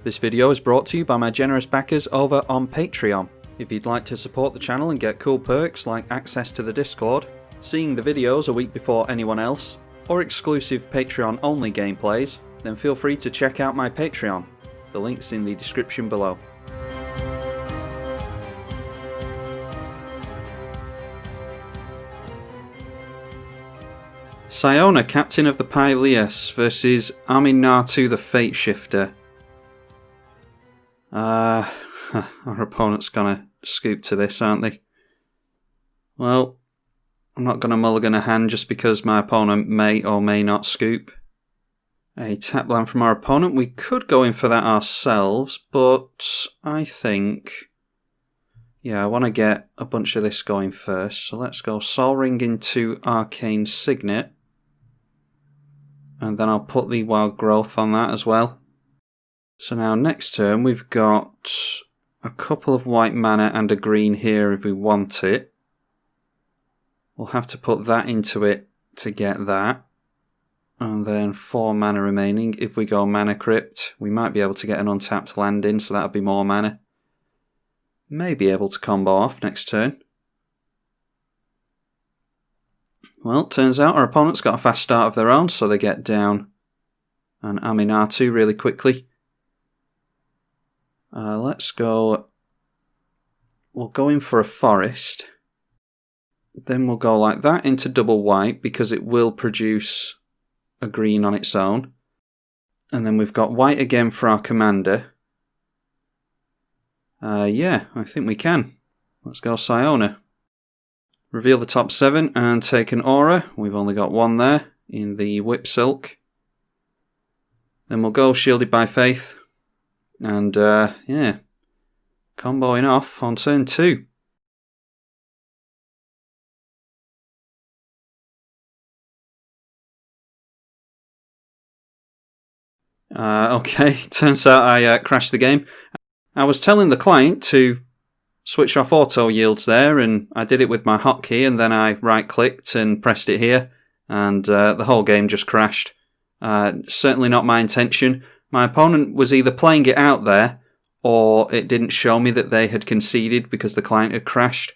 This video is brought to you by my generous backers over on Patreon. If you'd like to support the channel and get cool perks like access to the Discord, seeing the videos a week before anyone else, or exclusive Patreon only gameplays, then feel free to check out my Patreon. The link's in the description below. Siona, captain of the Pyleas, versus Aminatou the Fateshifter. Our opponent's gonna scoop to this, aren't they? Well, I'm not gonna mulligan a hand just because my opponent may or may not scoop. A tap land from our opponent. We could go in for that ourselves, but I think... yeah, I want to get a bunch of this going first. So let's go Sol Ring into Arcane Signet. And then I'll put the Wild Growth on that as well. So now next turn we've got a couple of white mana and a green here if we want it. We'll have to put that into it to get that. And then 4 mana remaining. If we go Mana Crypt, we might be able to get an untapped land in, so that'll be more mana. May be able to combo off next turn. Well, turns out our opponent's got a fast start of their own, so they get down an Aminatou really quickly. Let's go... we'll go in for a forest. Then we'll go like that into double white because it will produce a green on its own. And then we've got white again for our commander. Yeah, I think we can. Let's go Siona. Reveal the top 7 and take an aura. We've only got one there in the Whip Silk. Then we'll go Shielded by Faith. And, yeah, comboing off on turn 2. Okay, turns out I crashed the game. I was telling the client to switch off auto yields there, and I did it with my hotkey, and then I right-clicked and pressed it here, and the whole game just crashed. Certainly not my intention. My opponent was either playing it out there, or it didn't show me that they had conceded because the client had crashed.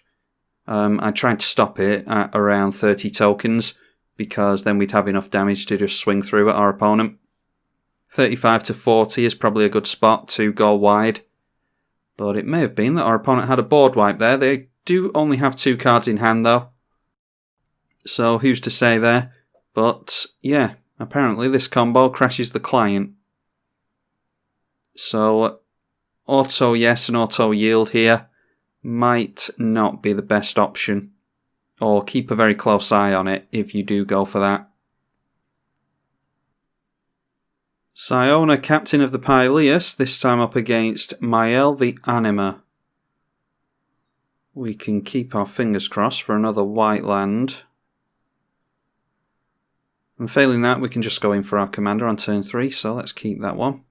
I tried to stop it at around 30 tokens, because then we'd have enough damage to just swing through at our opponent. 35 to 40 is probably a good spot to go wide. But it may have been that our opponent had a board wipe there. They do only have 2 cards in hand though. So who's to say there? But yeah, apparently this combo crashes the client. So auto yes and auto yield here might not be the best option. Or keep a very close eye on it if you do go for that. Siona, captain of the Pyleas, this time up against Mayael the Anima. We can keep our fingers crossed for another white land. And failing that, we can just go in for our commander on turn 3, so let's keep that one.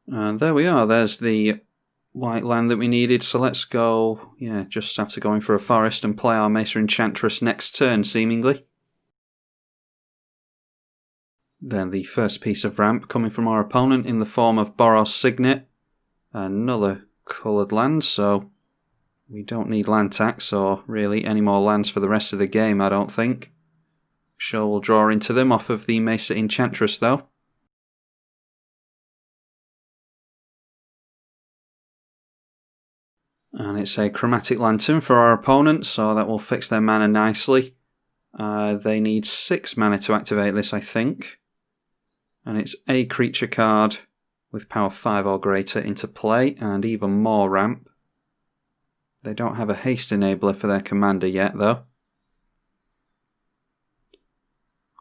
And there we are, there's the white land that we needed, so let's go, yeah, just have to go in for a forest and play our Mesa Enchantress next turn, seemingly. Then the first piece of ramp coming from our opponent in the form of Boros Signet. Another coloured land, so we don't need land tax or really any more lands for the rest of the game, I don't think. Sure we'll draw into them off of the Mesa Enchantress though. And it's a Chromatic Lantern for our opponent, so that will fix their mana nicely. They need 6 mana to activate this, I think. And it's a creature card with power 5 or greater into play, and even more ramp. They don't have a haste enabler for their commander yet, though.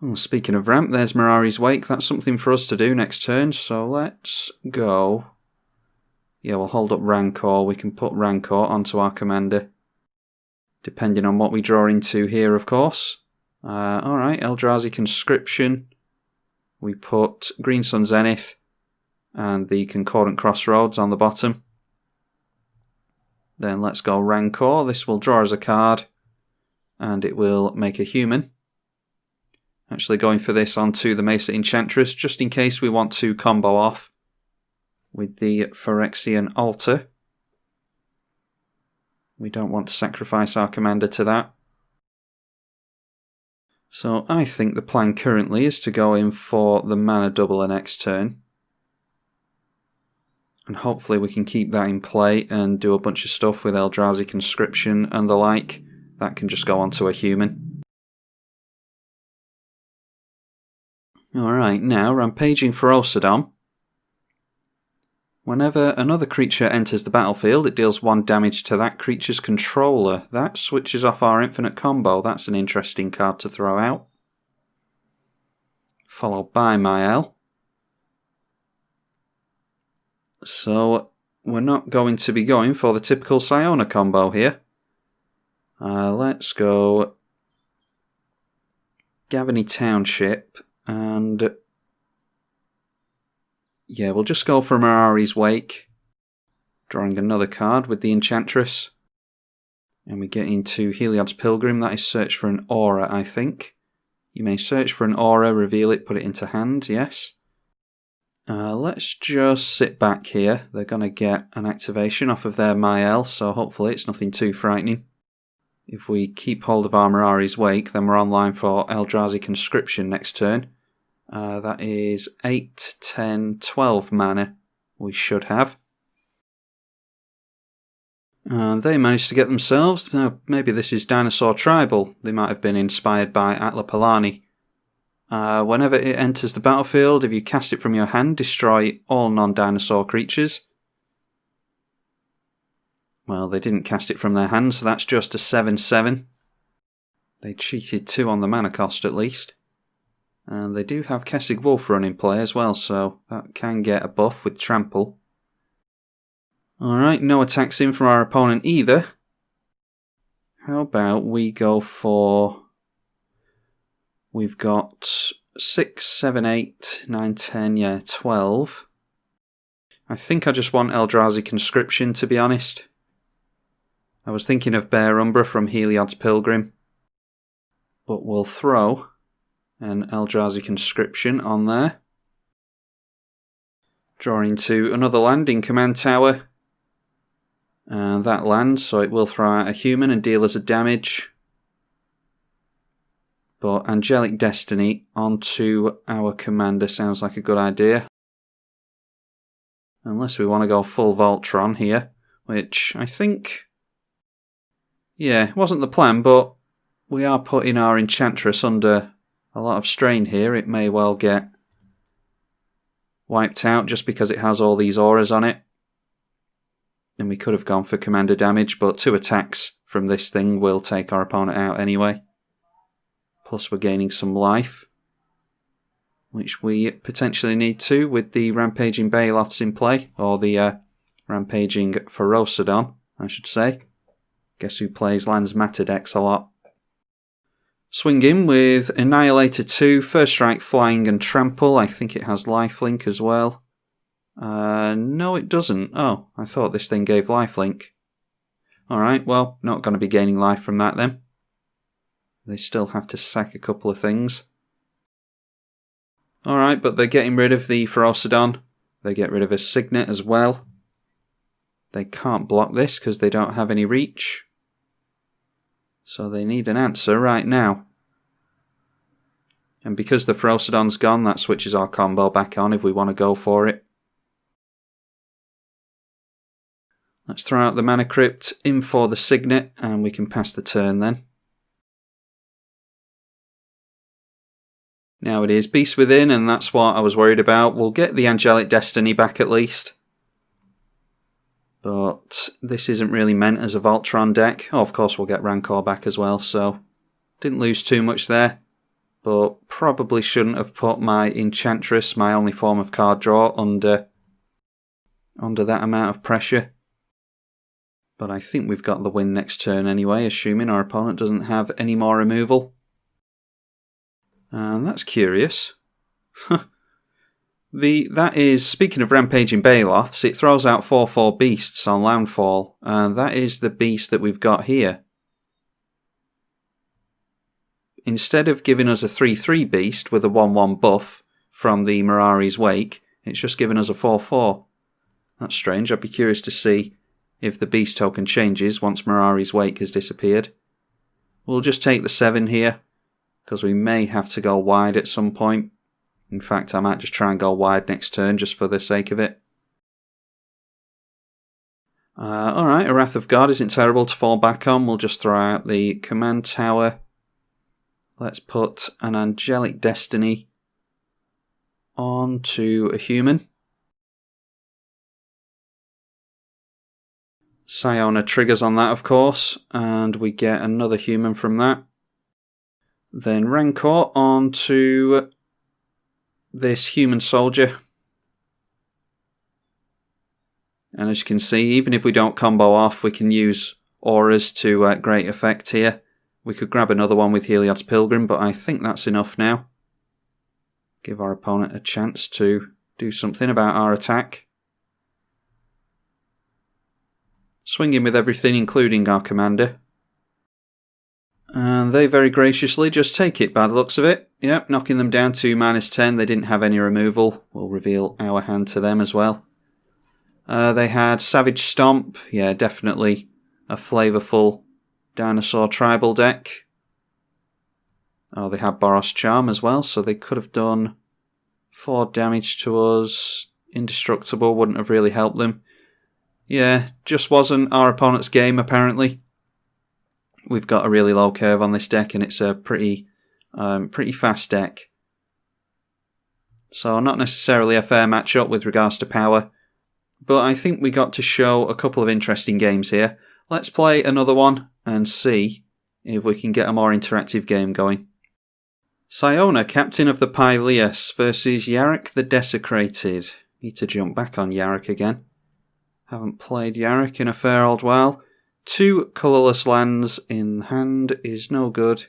Well, speaking of ramp, there's Mirari's Wake. That's something for us to do next turn, so let's go. Yeah, we'll hold up Rancor. We can put Rancor onto our commander, depending on what we draw into here, of course. Alright, Eldrazi Conscription. We put Green Sun Zenith. and the Concordant Crossroads on the bottom. Then let's go Rancor. This will draw us a card, and it will make a human. Actually going for this onto the Mesa Enchantress, just in case we want to combo off with the Phyrexian Altar. We don't want to sacrifice our commander to that. So I think the plan currently is to go in for the mana double the next turn. And hopefully we can keep that in play and do a bunch of stuff with Eldrazi Conscription and the like. That can just go onto a human. Alright, now Rampaging Ferocidon. Whenever another creature enters the battlefield, it deals 1 damage to that creature's controller. That switches off our infinite combo. That's an interesting card to throw out. Followed by Mayael. So we're not going to be going for the typical Siona combo here. Let's go Gavany Township, and yeah, we'll just go for Mirari's Wake, drawing another card with the Enchantress. And we get into Heliod's Pilgrim. That is search for an aura, I think. You may search for an aura, reveal it, put it into hand, yes. Let's just sit back here. They're going to get an activation off of their Mayael, so hopefully it's nothing too frightening. If we keep hold of our Mirari's Wake, then we're online for Eldrazi Conscription next turn. That is 8, 10, 12 mana we should have. They managed to get themselves, maybe this is Dinosaur Tribal. They might have been inspired by Atla Palani. Whenever it enters the battlefield, if you cast it from your hand, destroy all non-dinosaur creatures. Well, they didn't cast it from their hand, so that's just a 7/7. They cheated 2 on the mana cost at least. And they do have Kessig Wolfrun in play as well, so that can get a buff with Trample. Alright, no attacks in from our opponent either. How about we go for... We've got 6, 7, 8, 9, 10, yeah, 12. I think I just want Eldrazi Conscription, to be honest. I was thinking of Bear Umbra from Heliod's Pilgrim. But we'll throw an Eldrazi Conscription on there. Draw into another land in Command Tower. And that lands, so it will throw out a human and deal us a damage. But Angelic Destiny onto our commander sounds like a good idea. Unless we want to go full Voltron here, which I think... Yeah, it wasn't the plan, but we are putting our Enchantress under a lot of strain here. It may well get wiped out just because it has all these auras on it. And we could have gone for commander damage, but 2 attacks from this thing will take our opponent out anyway. Plus we're gaining some life, which we potentially need to with the Rampaging Baloths in play, or the Rampaging Ferocidon, I should say. Guess who plays Lands Matter decks a lot. Swing in with Annihilator 2, First Strike, Flying and Trample. I think it has Lifelink as well. No it doesn't. Oh, I thought this thing gave Lifelink. Alright, well, not going to be gaining life from that then. They still have to sack a couple of things. Alright, but they're getting rid of the Ferocidon. They get rid of a Signet as well. They can't block this because they don't have any reach. So they need an answer right now. And because the Ferocidon's gone, that switches our combo back on if we want to go for it. Let's throw out the Mana Crypt, in for the Signet, and we can pass the turn then. Now it is Beast Within, and that's what I was worried about. We'll get the Angelic Destiny back at least. But this isn't really meant as a Voltron deck. Oh, of course we'll get Rancor back as well, so didn't lose too much there. But probably shouldn't have put my Enchantress, my only form of card draw, under that amount of pressure. But I think we've got the win next turn anyway, assuming our opponent doesn't have any more removal. And that's curious. That is, speaking of Rampaging Baloths, it throws out 4/4 beasts on landfall, and that is the beast that we've got here. Instead of giving us a 3/3 beast with a 1/1 buff from the Mirari's Wake, it's just given us a 4/4. That's strange. I'd be curious to see if the beast token changes once Mirari's Wake has disappeared. We'll just take the 7 here, because we may have to go wide at some point. In fact, I might just try and go wide next turn just for the sake of it. Alright, a Wrath of God isn't terrible to fall back on. We'll just throw out the Command Tower. Let's put an Angelic Destiny onto a human. Siona triggers on that, of course, and we get another human from that. Then Rancor onto this human soldier. And as you can see, even if we don't combo off, we can use auras to great effect here. We could grab another one with Heliod's Pilgrim, but I think that's enough now. Give our opponent a chance to do something about our attack. Swinging with everything, including our commander. And they very graciously just take it by the looks of it. Yep, knocking them down to -10. They didn't have any removal. We'll reveal our hand to them as well. They had Savage Stomp. Yeah, definitely a flavourful dinosaur tribal deck. Oh, they had Boros Charm as well, so they could have done 4 damage to us. Indestructible wouldn't have really helped them. Yeah, just wasn't our opponent's game apparently. We've got a really low curve on this deck, and it's a pretty fast deck. So not necessarily a fair matchup with regards to power, but I think we got to show a couple of interesting games here. Let's play another one and see if we can get a more interactive game going. Siona, captain of the Pyleas, versus Yarok the Desecrated. Need to jump back on Yarok again. Haven't played Yarok in a fair old while. 2 colourless lands in hand is no good.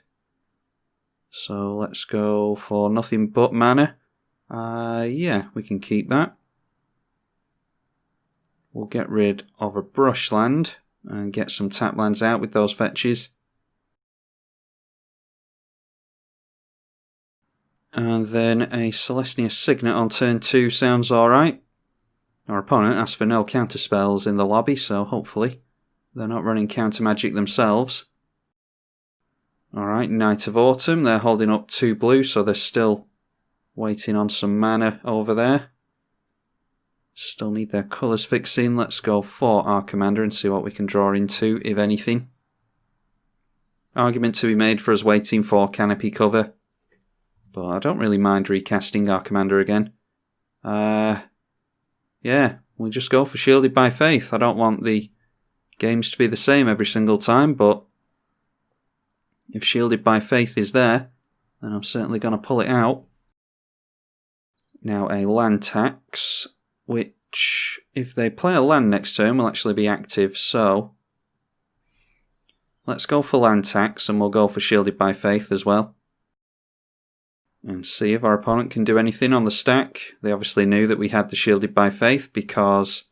So let's go for nothing but mana. Yeah, we can keep that. We'll get rid of a brush land and get some tap lands out with those fetches. And then a Celestia Signet on turn 2 sounds alright. Our opponent asked for no counter spells in the lobby, so hopefully they're not running counter magic themselves. Alright, Knight of Autumn. They're holding up 2 blue, so they're still waiting on some mana over there. Still need their colours fixing. Let's go for our commander and see what we can draw into, if anything. Argument to be made for us waiting for canopy cover, but I don't really mind recasting our commander again. Yeah, we'll just go for Shielded by Faith. I don't want the games to be the same every single time, but if Shielded by Faith is there, then I'm certainly going to pull it out. Now a land tax, which, if they play a land next turn, will actually be active, so let's go for land tax, and we'll go for Shielded by Faith as well. And see if our opponent can do anything on the stack. They obviously knew that we had the Shielded by Faith because,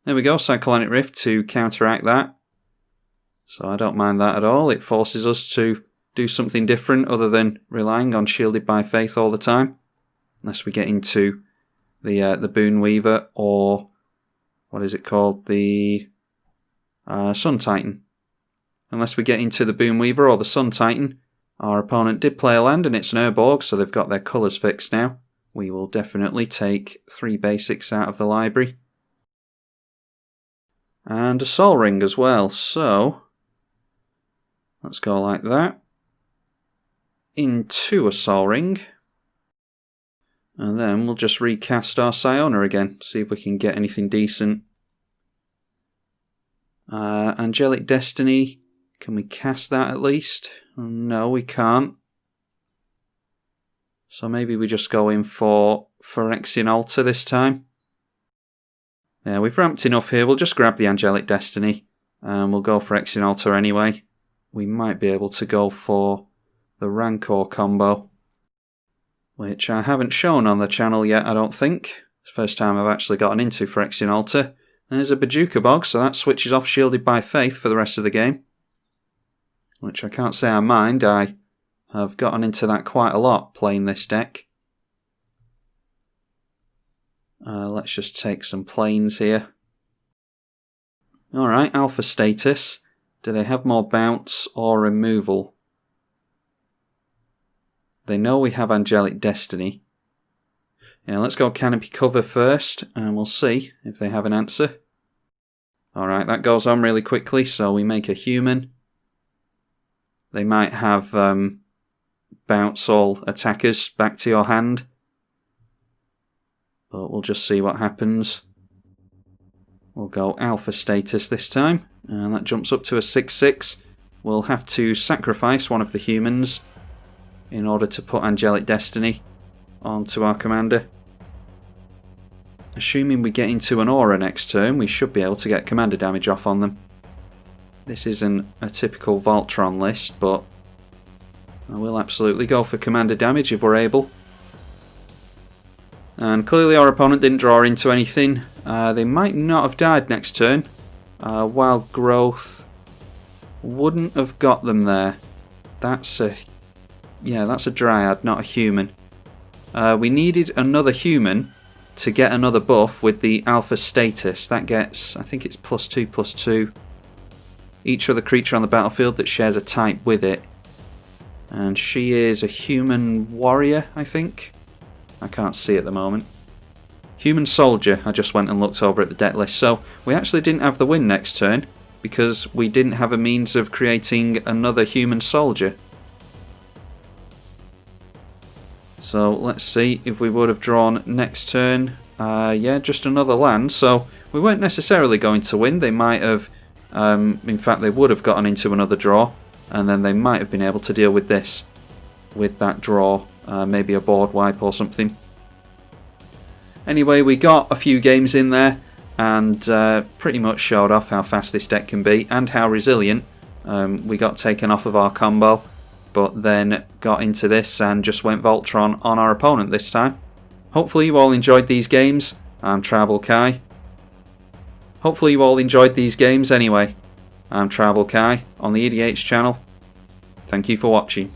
there we go, Cyclonic Rift to counteract that. So I don't mind that at all. It forces us to do something different other than relying on Shielded by Faith all the time. Unless we get into the Boon Weaver, or what is it called? The Sun Titan. Unless we get into the Boon Weaver or the Sun Titan. Our opponent did play a land and it's an Urborg, so they've got their colours fixed now. We will definitely take 3 basics out of the library. And a Sol Ring as well, so let's go like that. Into a Sol Ring. And then we'll just recast our Siona again, see if we can get anything decent. Angelic Destiny, can we cast that at least? No, we can't. So maybe we just go in for Phyrexian Altar this time. Yeah, we've ramped enough here. We'll just grab the Angelic Destiny and we'll go for Phyrexian Altar anyway. We might be able to go for the Rancor combo. which I haven't shown on the channel yet, I don't think. It's the first time I've actually gotten into Phyrexian Altar. There's a Bojuka Bog, so that switches off Shielded by Faith for the rest of the game, which I can't say I mind. I have gotten into that quite a lot playing this deck. Let's just take some planes here. Alright, Alpha status. Do they have more bounce or removal? They know we have Angelic Destiny. Yeah, let's go Canopy Cover first, and we'll see if they have an answer. Alright, that goes on really quickly, so we make a human. They might have bounce all attackers back to your hand. But we'll just see what happens. We'll go Alpha status this time, and that jumps up to a 6/6. We'll have to sacrifice one of the humans in order to put Angelic Destiny onto our commander. Assuming we get into an aura next turn, we should be able to get commander damage off on them. This isn't a typical Voltron list, but I will absolutely go for commander damage if we're able. And clearly our opponent didn't draw into anything. They might not have died next turn. Wild Growth wouldn't have got them there. That's a Dryad, not a human. We needed another human to get another buff with the Alpha status. That gets, I think it's +2/+2. Each other creature on the battlefield that shares a type with it. And she is a human warrior, I think. I can't see at the moment. Human soldier, I just went and looked over at the deck list. So we actually didn't have the win next turn because we didn't have a means of creating another human soldier. So let's see if we would have drawn next turn. Yeah, just another land. So we weren't necessarily going to win. They might have, in fact they would have gotten into another draw, and then they might have been able to deal with this, with that draw. Maybe a board wipe or something. Anyway, we got a few games in there and pretty much showed off how fast this deck can be and how resilient. We got taken off of our combo, but then got into this and just went Voltron on our opponent this time. Hopefully you all enjoyed these games. I'm tribalkai. Hopefully you all enjoyed these games anyway. I'm tribalkai on the EDH channel. Thank you for watching.